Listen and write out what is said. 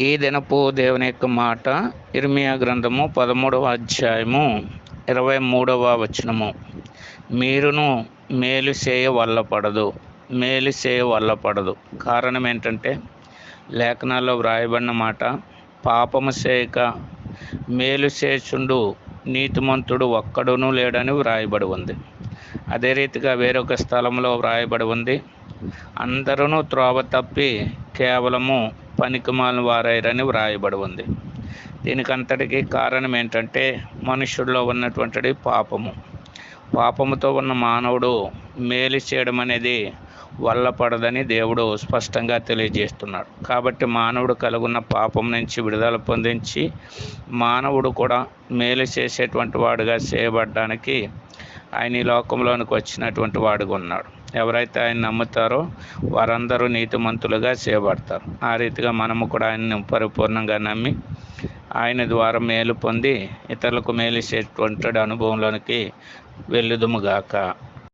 ఈ దినపు దేవుని యొక్క మాట ఇర్మియా గ్రంథము 13వ అధ్యాయము 23వ వచనము. మీరును మేలు చేయ వల్లపడదు. కారణం ఏంటంటే లేఖనాల్లో వ్రాయబడిన మాట, పాపము చేయక మేలు చేచుండు నీతిమంతుడు ఒక్కడునూ లేడని వ్రాయబడి ఉంది. అదే రీతిగా వేరొక స్థలంలో వ్రాయబడి ఉంది, అందరూ త్రోవ తప్పి కేవలము పనికిమాలిన వారైరని వ్రాయబడి ఉంది. దీనికంతటికీ కారణం ఏంటంటే మనుషుల్లో ఉన్నటువంటి పాపముతో ఉన్న మానవుడు మేలు చేయడం అనేది వల్లపడదని దేవుడు స్పష్టంగా తెలియజేస్తున్నాడు. కాబట్టి మానవుడు కలుగున్న పాపం నుంచి విడుదల పొందించి మానవుడు కూడా మేలు చేసేటువంటి వాడుగా చేయబడడానికి ఆయన ఈ లోకంలోనికి వచ్చినటువంటి వాడుగా ఉన్నాడు. ఎవరైతే ఆయన నమ్ముతారో వారందరూ నీతిమంతులుగా చేయబడతారు. ఆ రీతిగా మనము కూడా ఆయన్ని పరిపూర్ణంగా నమ్మి ఆయన ద్వారా మేలు పొంది ఇతరులకు మేలు చేసేటువంటి అనుభవంలోనికి వెళ్ళుదుముగాక.